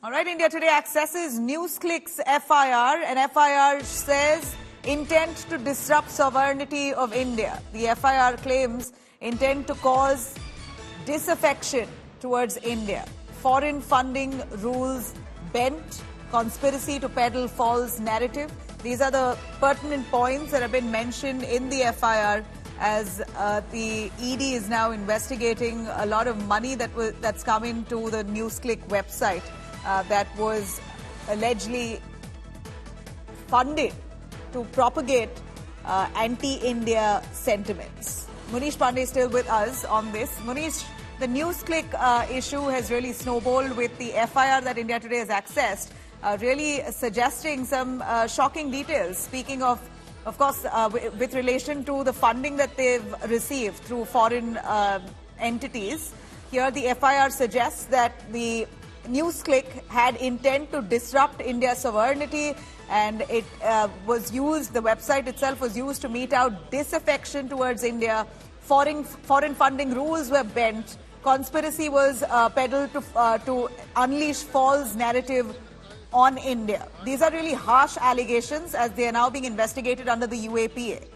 All right, India Today accesses Newsclick's FIR. An FIR says intent to disrupt sovereignty of India. The FIR claims intent to cause disaffection towards India. Foreign funding rules bent, conspiracy to peddle false narrative. These are the pertinent points that have been mentioned in the FIR as the ED is now investigating a lot of money that's come into the Newsclick website that was allegedly funded to propagate anti-India sentiments. Munish Pandey is still with us on this. Munish, the Newsclick issue has really snowballed with the FIR that India Today has accessed, really suggesting some shocking details. Speaking of course, with relation to the funding that they've received through foreign entities, here the FIR suggests that the Newsclick had intent to disrupt India's sovereignty, and it was used, the website itself was used to mete out disaffection towards India. Foreign funding rules were bent. Conspiracy was peddled to unleash false narrative on India. These are really harsh allegations as they are now being investigated under the UAPA.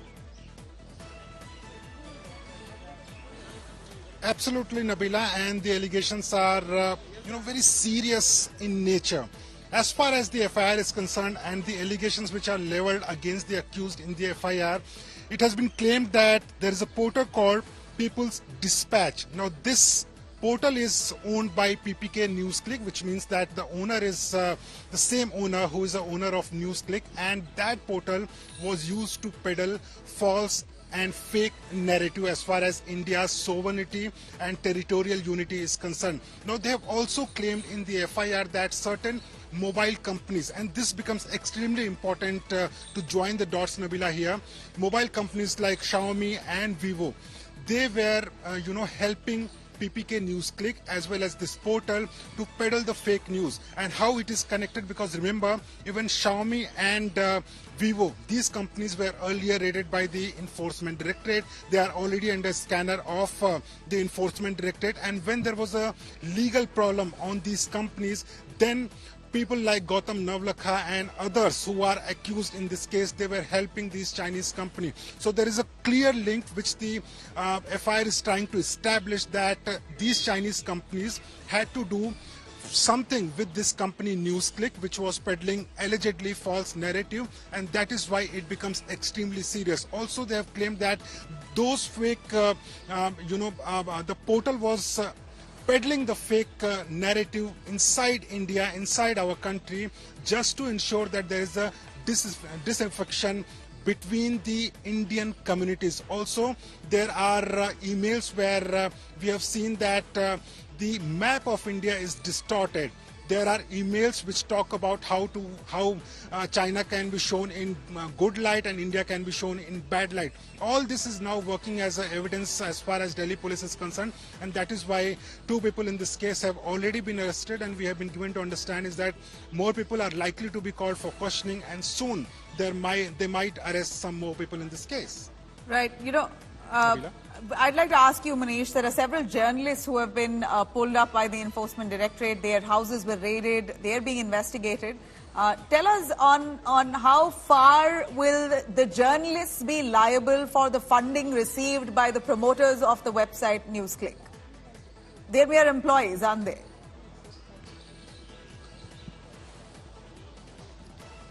Absolutely, Nabila, and the allegations are very serious in nature. As far as the FIR is concerned and the allegations which are leveled against the accused in the FIR, it has been claimed that there is a portal called People's Dispatch. Now, this portal is owned by PPK Newsclick, which means that the owner is the same owner who is the owner of Newsclick, and that portal was used to peddle false and fake narrative as far as India's sovereignty and territorial unity is concerned. Now, they have also claimed in the FIR that certain mobile companies, and this becomes extremely important to join the dots, Nabila, here. Mobile companies like Xiaomi and Vivo, they were helping PPK Newsclick as well as this portal to peddle the fake news. And how it is connected, because remember, even Xiaomi and Vivo, these companies were earlier raided by the Enforcement Directorate. They are already under scanner of the Enforcement Directorate, and when there was a legal problem on these companies, then people like Gautam Navlakha and others who are accused in this case, they were helping these Chinese companies. So there is a clear link which the FIR is trying to establish, that these Chinese companies had to do something with this company Newsclick, which was peddling allegedly false narrative, and that is why it becomes extremely serious. Also, they have claimed that those fake, the portal was peddling the fake narrative inside India, inside our country, just to ensure that there is a disaffection between the Indian communities. Also, there are emails where we have seen that the map of India is distorted. There are emails which talk about how China can be shown in good light and India can be shown in bad light. All this is now working as evidence as far as Delhi police is concerned, and that is why 2 people in this case have already been arrested, and we have been given to understand is that more people are likely to be called for questioning, and soon they might arrest some more people in this case. Right. I'd like to ask you, Manish, there are several journalists who have been pulled up by the Enforcement Directorate. Their houses were raided. They are being investigated. Tell us on how far will the journalists be liable for the funding received by the promoters of the website Newsclick? They're mere employees, aren't they?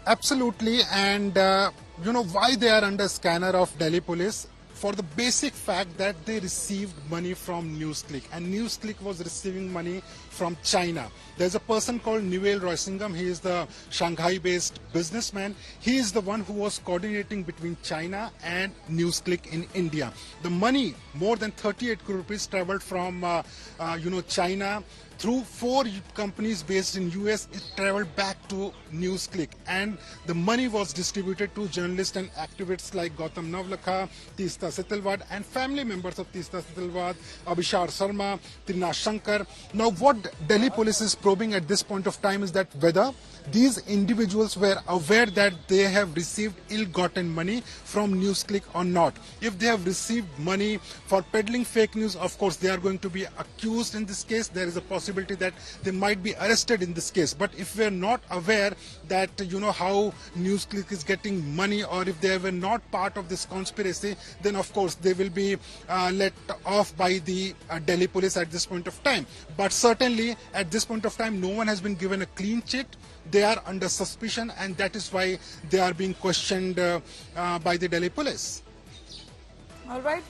Absolutely, and why they are under scanner of Delhi police? For the basic fact that they received money from Newsclick, and Newsclick was receiving money from China. There's a person called Newell Roysingham. He is the Shanghai-based businessman. He is the one who was coordinating between China and Newsclick in India. The money, more than 38 crore rupees, traveled from China through 4 companies based in US. It traveled back to Newsclick, and the money was distributed to journalists and activists like Gautam Navlakha, Teesta Setalvad, and family members of Teesta Setalvad, Abhishar Sharma, Trina Shankar. Now, what Delhi police is probing at this point of time is that whether these individuals were aware that they have received ill-gotten money from Newsclick or not. If they have received money for peddling fake news, of course, they are going to be accused in this case. There is a possibility possibility that they might be arrested in this case. But if we're not aware that, how Newsclick is getting money, or if they were not part of this conspiracy, then of course they will be let off by the Delhi police at this point of time. But certainly at this point of time, no one has been given a clean chit. They are under suspicion, and that is why they are being questioned by the Delhi police. All right.